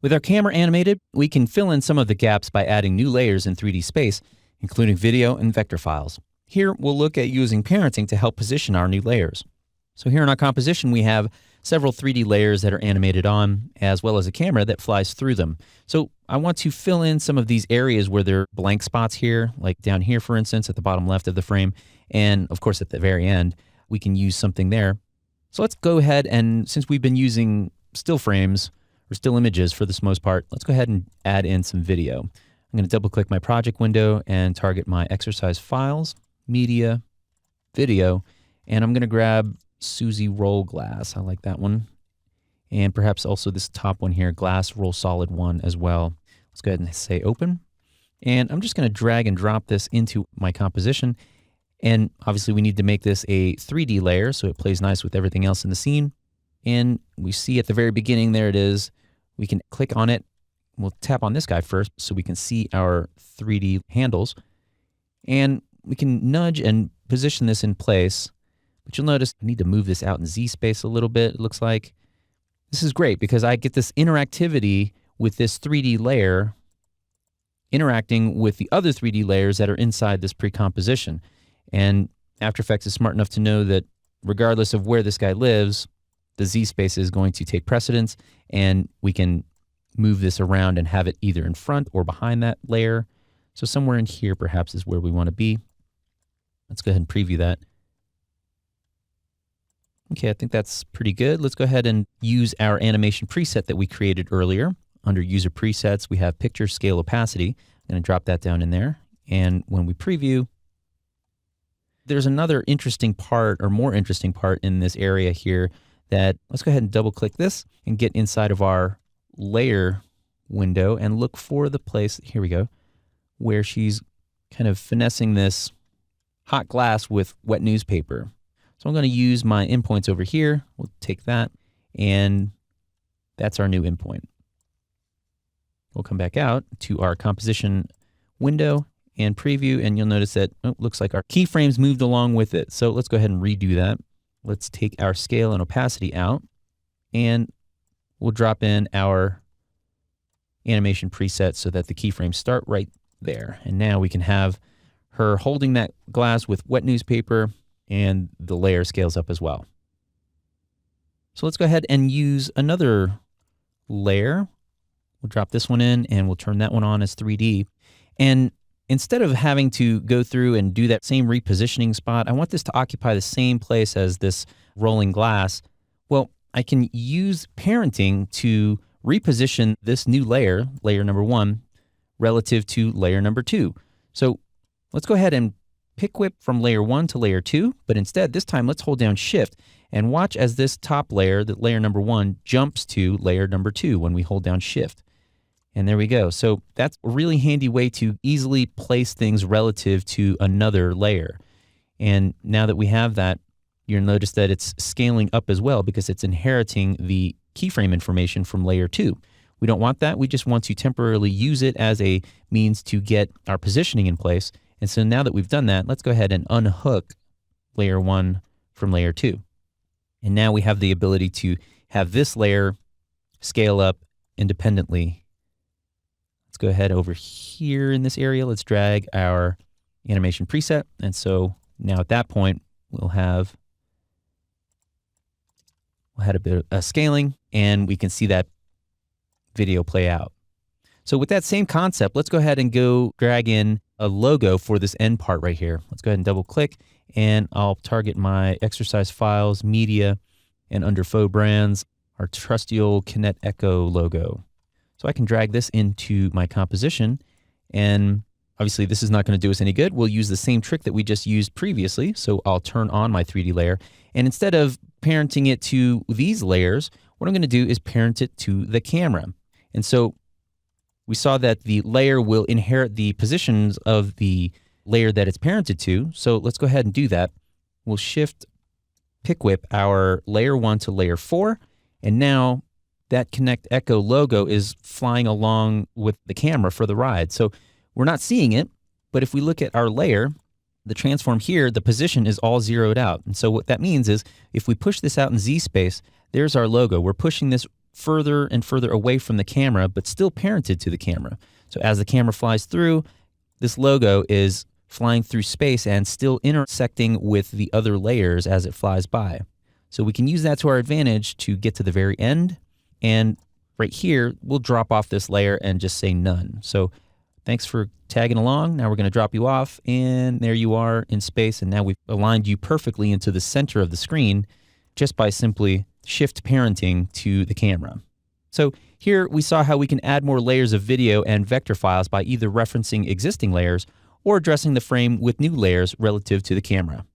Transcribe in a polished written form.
With our camera animated, we can fill in some of the gaps by adding new layers in 3D space, including video and vector files. Here, we'll look at using parenting to help position our new layers. So here in our composition, we have several 3D layers that are animated on, as well as a camera that flies through them. So I want to fill in some of these areas where there are blank spots here, like down here, for instance, at the bottom left of the frame. And of course, at the very end, we can use something there. So let's go ahead and, since we've been using still frames or still images for this most part, let's go ahead and add in some video. I'm going to double click my project window and target my exercise files, media, video, and I'm going to grab Suzy Roll Glass. I like that one. And perhaps also this top one here, Glass Roll Solid 1 as well. Let's go ahead and say open. And I'm just going to drag and drop this into my composition. And obviously we need to make this a 3D layer so it plays nice with everything else in the scene. And we see at the very beginning, there it is. We can click on it. We'll tap on this guy first so we can see our 3D handles. And we can nudge and position this in place. But you'll notice I need to move this out in Z space a little bit, it looks like. This is great because I get this interactivity with this 3D layer interacting with the other 3D layers that are inside this pre-composition. And After Effects is smart enough to know that regardless of where this guy lives, the Z space is going to take precedence, and we can move this around and have it either in front or behind that layer. So somewhere in here perhaps is where we want to be. Let's go ahead and preview that. Okay, I think that's pretty good. Let's go ahead and use our animation preset that we created earlier. Under User Presets, we have Picture Scale Opacity. I'm going to drop that down in there. And when we preview, there's another interesting part, or more interesting part in this area here, that let's go ahead and double click this and get inside of our layer window and look for the place, here we go, where she's kind of finessing this hot glass with wet newspaper. So I'm going to use my endpoints over here. We'll take that, and that's our new endpoint. We'll come back out to our composition window and preview, and you'll notice that it looks like our keyframes moved along with it. So let's go ahead and redo that. Let's take our scale and opacity out, and we'll drop in our animation preset so that the keyframes start right there. And now we can have her holding that glass with wet newspaper, and the layer scales up as well. So let's go ahead and use another layer. We'll drop this one in and we'll turn that one on as 3D. And instead of having to go through and do that same repositioning spot, I want this to occupy the same place as this rolling glass. Well, I can use parenting to reposition this new layer, layer number 1, relative to layer number 2. So let's go ahead and pick whip from layer 1 to layer 2, but instead this time let's hold down Shift and watch as this top layer, the layer number 1, jumps to layer number 2 when we hold down Shift. And there we go. So that's a really handy way to easily place things relative to another layer. And now that we have that, you'll notice that it's scaling up as well because it's inheriting the keyframe information from layer 2. We don't want that. We just want to temporarily use it as a means to get our positioning in place. And so now that we've done that, let's go ahead and unhook layer 1 from layer 2. And now we have the ability to have this layer scale up independently. Let's go ahead over here in this area. Let's drag our animation preset. And so now at that point, we'll have a bit of scaling, and we can see that video play out. So with that same concept, let's go ahead and go drag in a logo for this end part right here. Let's go ahead and double click, and I'll target my exercise files, media, and under faux brands, our trusty old Kinet Echo logo. So I can drag this into my composition, and obviously this is not going to do us any good. We'll use the same trick that we just used previously. So I'll turn on my 3D layer, and instead of parenting it to these layers, what I'm going to do is parent it to the camera. And so we saw that the layer will inherit the positions of the layer that it's parented to. So let's go ahead and do that. We'll shift pick whip our layer 1 to layer 4. And now that Kinet Echo logo is flying along with the camera for the ride. So we're not seeing it, but if we look at our layer, the transform here, the position is all zeroed out. And so what that means is if we push this out in Z space, there's our logo. We're pushing this further and further away from the camera, but still parented to the camera. So as the camera flies through, this logo is flying through space and still intersecting with the other layers as it flies by. So we can use that to our advantage to get to the very end. And right here, we'll drop off this layer and just say none. So thanks for tagging along. Now we're going to drop you off, and there you are in space. And now we've aligned you perfectly into the center of the screen just by simply shift parenting to the camera. So here we saw how we can add more layers of video and vector files by either referencing existing layers or addressing the frame with new layers relative to the camera.